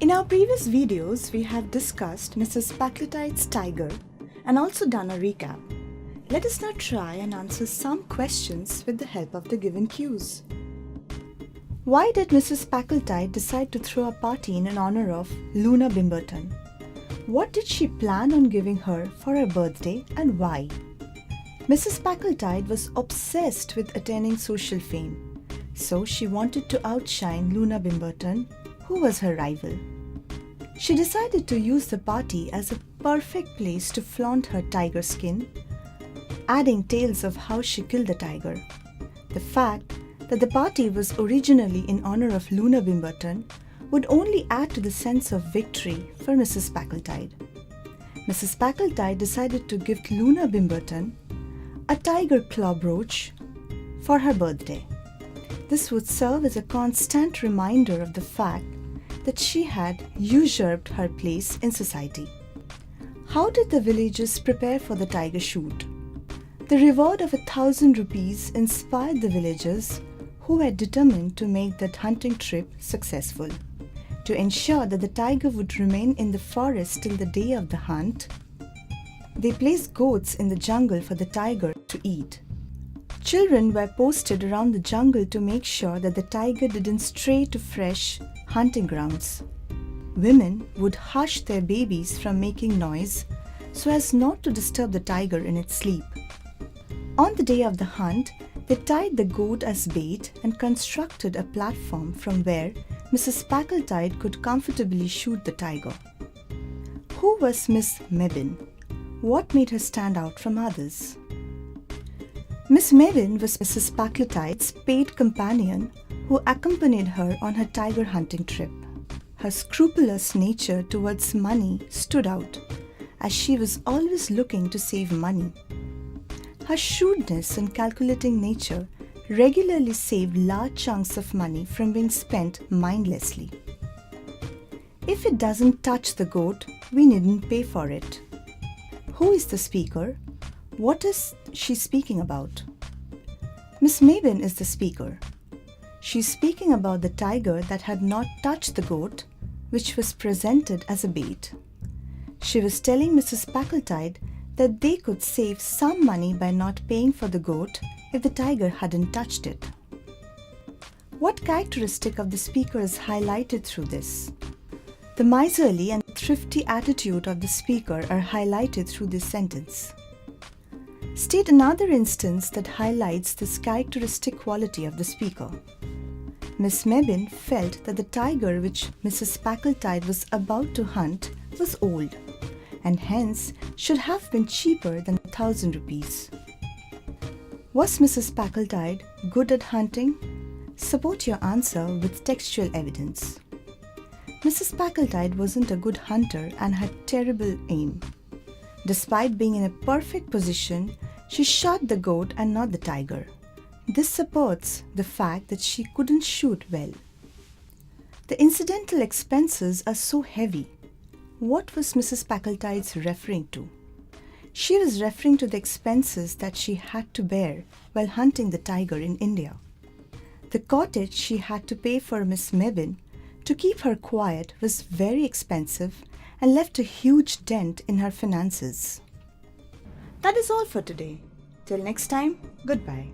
In our previous videos, we have discussed Mrs. Packletide's tiger and also done a recap. Let us now try and answer some questions with the help of the given cues. Why did Mrs. Packletide decide to throw a party in honor of Luna Bimberton? What did she plan on giving her for her birthday and why? Mrs. Packletide was obsessed with attaining social fame, so she wanted to outshine Luna Bimberton, who was her rival. She decided to use the party as a perfect place to flaunt her tiger skin, adding tales of how she killed the tiger. The fact that the party was originally in honor of Luna Bimberton would only add to the sense of victory for Mrs. Packletide. Mrs. Packletide decided to gift Luna Bimberton a tiger claw brooch for her birthday. This would serve as a constant reminder of the fact that she had usurped her place in society. How did the villagers prepare for the tiger shoot? The reward of 1,000 rupees inspired the villagers who were determined to make that hunting trip successful. To ensure that the tiger would remain in the forest till the day of the hunt, they placed goats in the jungle for the tiger to eat. Children were posted around the jungle to make sure that the tiger didn't stray to fresh hunting grounds. Women would hush their babies from making noise so as not to disturb the tiger in its sleep. On the day of the hunt, they tied the goat as bait and constructed a platform from where Mrs. Packletide could comfortably shoot the tiger. Who was Miss Mebbin? What made her stand out from others? Miss Mebbin was Mrs. Packletide's paid companion who accompanied her on her tiger hunting trip. Her scrupulous nature towards money stood out, as she was always looking to save money. Her shrewdness and calculating nature regularly saved large chunks of money from being spent mindlessly. If it doesn't touch the goat, we needn't pay for it. Who is the speaker? What is she speaking about? Miss Mebbin is the speaker. She's speaking about the tiger that had not touched the goat, which was presented as a bait. She was telling Mrs. Packletide that they could save some money by not paying for the goat if the tiger hadn't touched it. What characteristic of the speaker is highlighted through this? The miserly and thrifty attitude of the speaker are highlighted through this sentence. State another instance that highlights this characteristic quality of the speaker. Miss Mebbin felt that the tiger which Mrs. Packletide was about to hunt was old, and hence should have been cheaper than 1,000 rupees. Was Mrs. Packletide good at hunting? Support your answer with textual evidence. Mrs. Packletide wasn't a good hunter and had terrible aim. Despite being in a perfect position, she shot the goat and not the tiger. This supports the fact that she couldn't shoot well. The incidental expenses are so heavy. What was Mrs. Packletide's referring to? She was referring to the expenses that she had to bear while hunting the tiger in India. The cottage she had to pay for Miss Mebbin to keep her quiet was very expensive and left a huge dent in her finances. That is all for today. Till next time, goodbye.